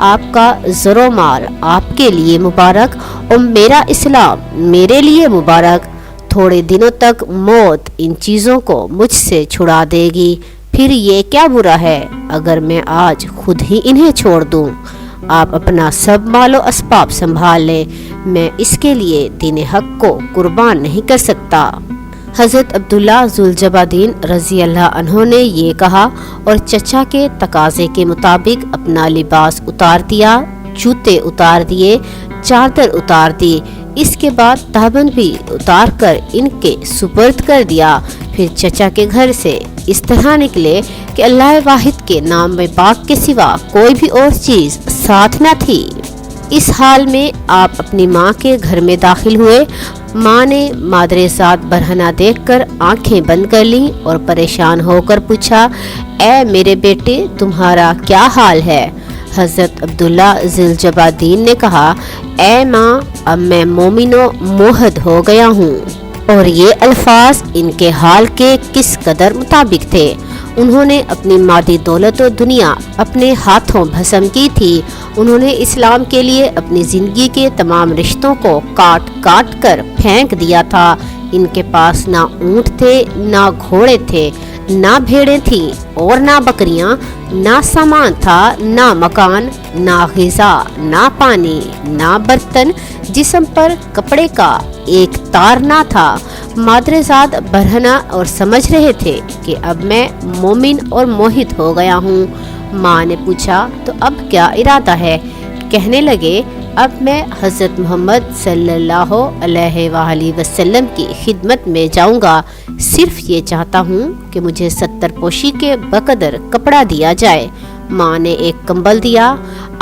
آپ کا زر و مال آپ کے لیے مبارک اور میرا اسلام میرے لیے مبارک۔ تھوڑے دنوں تک موت ان چیزوں کو مجھ سے چھڑا دے گی، پھر یہ کیا برا ہے اگر میں آج خود ہی انہیں چھوڑ دوں۔ آپ اپنا سب مال و اسباب سنبھال لیں، میں اس کے لیے دین حق کو قربان نہیں کر سکتا۔ حضرت عبداللہ ذوالجبادین رضی اللہ عنہ نے یہ کہا اور چچا کے تقاضے کے مطابق اپنا لباس اتار دیا، جوتے اتار دیے، چادر اتار دی، اس کے بعد تہبند بھی اتار کر ان کے سپرد کر دیا۔ پھر چچا کے گھر سے اس طرح نکلے کہ اللہ واحد کے نام پاک کے سوا کوئی بھی اور چیز ساتھ نہ تھی۔ اس حال میں آپ اپنی ماں کے گھر میں داخل ہوئے۔ ماں نے مادر ذات برہنہ دیکھ کر آنکھیں بند کر لیں اور پریشان ہو کر پوچھا، اے میرے بیٹے تمہارا کیا حال ہے؟ حضرت عبداللہ ذوالجبادین نے کہا، اے ماں اب میں مومن و موحد ہو گیا ہوں۔ اور یہ الفاظ ان کے حال کے کس قدر مطابق تھے۔ انہوں نے اپنی مادی دولت و دنیا اپنے ہاتھوں بھسم کی تھی۔ انہوں نے اسلام کے لیے اپنی زندگی کے تمام رشتوں کو کاٹ کاٹ کر پھینک دیا تھا۔ ان کے پاس نہ اونٹ تھے، نہ گھوڑے تھے، نہ بھیڑیں تھیں اور نہ بکریاں، نہ سامان تھا، نہ مکان، نہ غذا، نہ پانی، نہ برتن، جسم پر کپڑے کا ایک تار نہ تھا۔ مادر ذات برہنہ اور سمجھ رہے تھے کہ اب میں مومن اور موحد ہو گیا ہوں۔ ماں نے پوچھا، تو اب کیا ارادہ ہے؟ کہنے لگے، اب میں حضرت محمد صلی اللہ علیہ وآلہ وسلم کی خدمت میں جاؤں گا۔ صرف یہ چاہتا ہوں کہ مجھے 70 پوشی کے بقدر کپڑا دیا جائے۔ ماں نے ایک کمبل دیا۔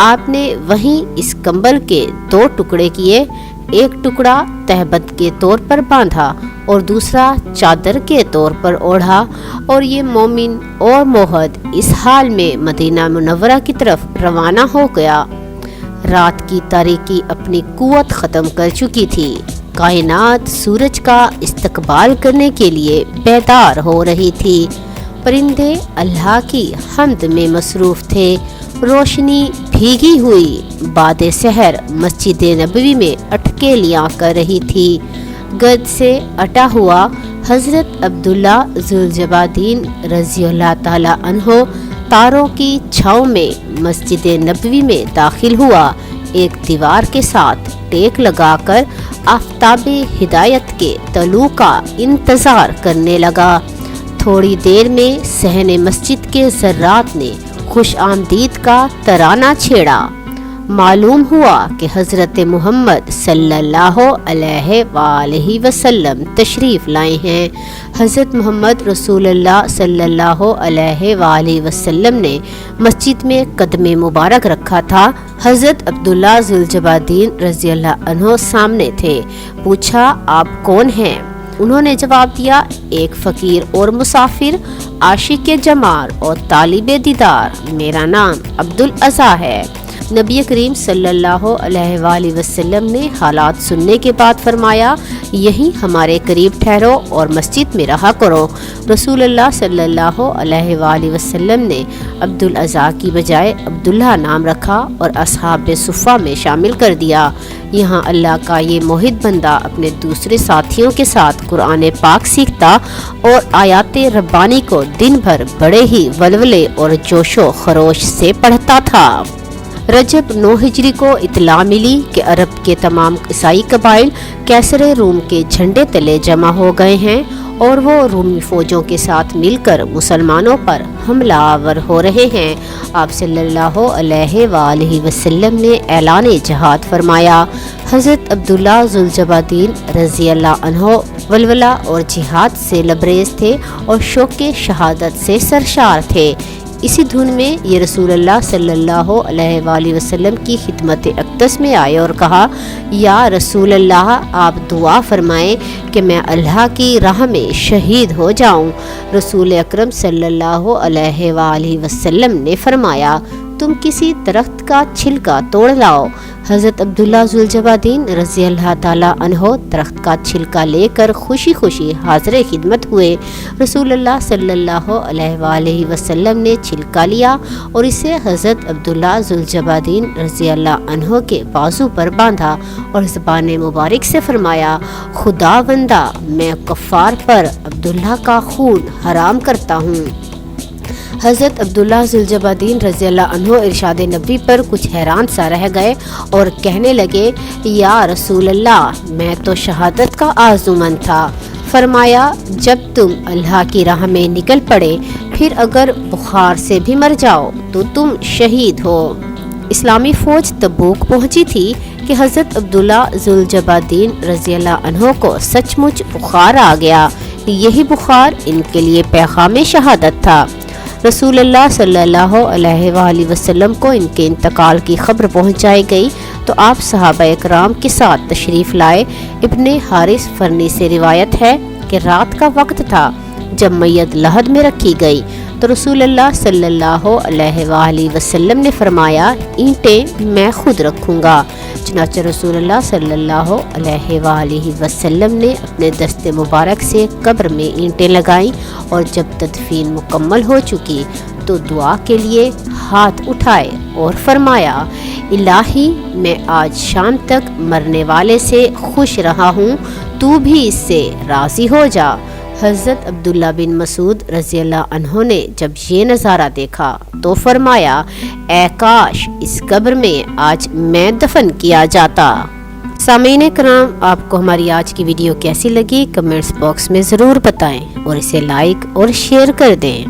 آپ نے وہیں اس کمبل کے 2 ٹکڑے کیے، ایک ٹکڑا تہبند کے طور پر باندھا اور دوسرا چادر کے طور پر اوڑھا، اور یہ مومن اور موحد اس حال میں مدینہ منورہ کی طرف روانہ ہو گیا۔ رات کی تاریکی اپنی قوت ختم کر چکی تھی۔ کائنات سورج کا استقبال کرنے کے لیے بیدار ہو رہی تھی۔ پرندے اللہ کی حمد میں مصروف تھے۔ روشنی بھیگی ہوئی بعد سحر مسجد نبوی میں اٹکیلیاں کر رہی تھی۔ گرد سے اٹا ہوا حضرت عبداللہ ذوالجبادین رضی اللہ تعالی عنہ تاروں کی چھاؤں میں مسجد نبوی میں داخل ہوا۔ ایک دیوار کے ساتھ ٹیک لگا کر آفتاب ہدایت کے طلوع کا انتظار کرنے لگا۔ تھوڑی دیر میں صحن مسجد کے ذرات نے خوش آمدید کا ترانہ چھیڑا۔ معلوم ہوا کہ حضرت محمد صلی اللہ علیہ وآلہ وسلم تشریف لائے ہیں۔ حضرت محمد رسول اللہ صلی اللہ علیہ وآلہ وسلم نے مسجد میں قدم مبارک رکھا تھا۔ حضرت عبداللہ ذوالجبادین رضی اللہ عنہ سامنے تھے۔ پوچھا، آپ کون ہیں؟ انہوں نے جواب دیا، ایک فقیر اور مسافر، عاشق جمال اور طالب دیدار، میرا نام عبدالاعضیٰ ہے۔ نبی کریم صلی اللہ علیہ وآلہ وسلم نے حالات سننے کے بعد فرمایا، یہیں ہمارے قریب ٹھہرو اور مسجد میں رہا کرو۔ رسول اللہ صلی اللہ علیہ وآلہ وسلم نے عبدالاعضیٰ کی بجائے عبداللہ نام رکھا اور اصحاب صفہ میں شامل کر دیا۔ یہاں اللہ کا یہ موحد بندہ اپنے دوسرے ساتھیوں کے ساتھ قرآن پاک سیکھتا اور آیات ربانی کو دن بھر بڑے ہی ولولے اور جوش و خروش سے پڑھتا تھا۔ رجب 9 ہجری کو اطلاع ملی کہ عرب کے تمام عیسائی قبائل کیسر روم کے جھنڈے تلے جمع ہو گئے ہیں اور وہ رومی فوجوں کے ساتھ مل کر مسلمانوں پر حملہ آور ہو رہے ہیں۔ آپ صلی اللہ علیہ وآلہ وسلم نے اعلان جہاد فرمایا۔ حضرت عبداللہ ذوالجبادین رضی اللہ عنہ ولولہ اور جہاد سے لبریز تھے اور شوق شہادت سے سرشار تھے۔ اسی دھن میں یہ رسول اللہ صلی اللہ علیہ وآلہ وسلم کی خدمت اقدس میں آئے اور کہا، یا رسول اللہ، آپ دعا فرمائیں کہ میں اللہ کی راہ میں شہید ہو جاؤں۔ رسول اکرم صلی اللہ علیہ وآلہ وسلم نے فرمایا، تم کسی درخت کا چھلکا توڑ لاؤ۔ حضرت عبداللہ ذوالجبادین رضی اللہ تعالیٰ عنہ درخت کا چھلکا لے کر خوشی خوشی حاضر خدمت ہوئے۔ رسول اللہ صلی اللہ علیہ وآلہ وسلم نے چھلکا لیا اور اسے حضرت عبداللہ ذوالجبادین رضی اللہ عنہ کے بازو پر باندھا اور زبان مبارک سے فرمایا، خدا بندہ، میں کفار پر عبداللہ کا خون حرام کرتا ہوں۔ حضرت عبداللہ ذوالجبادین رضی اللہ عنہ ارشاد نبی پر کچھ حیران سا رہ گئے اور کہنے لگے، یا رسول اللہ، میں تو شہادت کا آرزومند تھا۔ فرمایا، جب تم اللہ کی راہ میں نکل پڑے، پھر اگر بخار سے بھی مر جاؤ تو تم شہید ہو۔ اسلامی فوج تبوک پہنچی تھی کہ حضرت عبداللہ ذوالجبادین رضی اللہ عنہ کو سچ مچ بخار آ گیا۔ یہی بخار ان کے لیے پیغام شہادت تھا۔ رسول اللہ صلی اللہ علیہ وآلہ وسلم کو ان کے انتقال کی خبر پہنچائی گئی تو آپ صحابہ اکرام کے ساتھ تشریف لائے۔ ابن حارث فرنی سے روایت ہے کہ رات کا وقت تھا جب میت لحد میں رکھی گئی تو رسول اللہ صلی اللہ علیہ وآلہ وسلم نے فرمایا، اینٹیں میں خود رکھوں گا۔ چنانچہ رسول اللہ صلی اللہ علیہ وآلہ وسلم نے اپنے دست مبارک سے قبر میں اینٹیں لگائیں اور جب تدفین مکمل ہو چکی تو دعا کے لیے ہاتھ اٹھائے اور فرمایا، الہی، میں آج شام تک مرنے والے سے خوش رہا ہوں، تو بھی اس سے راضی ہو جا۔ حضرت عبداللہ بن مسعود رضی اللہ عنہ نے جب یہ نظارہ دیکھا تو فرمایا، اے کاش اس قبر میں آج میں دفن کیا جاتا۔ سامعین کرام، آپ کو ہماری آج کی ویڈیو کیسی لگی کمنٹس باکس میں ضرور بتائیں اور اسے لائک اور شیئر کر دیں۔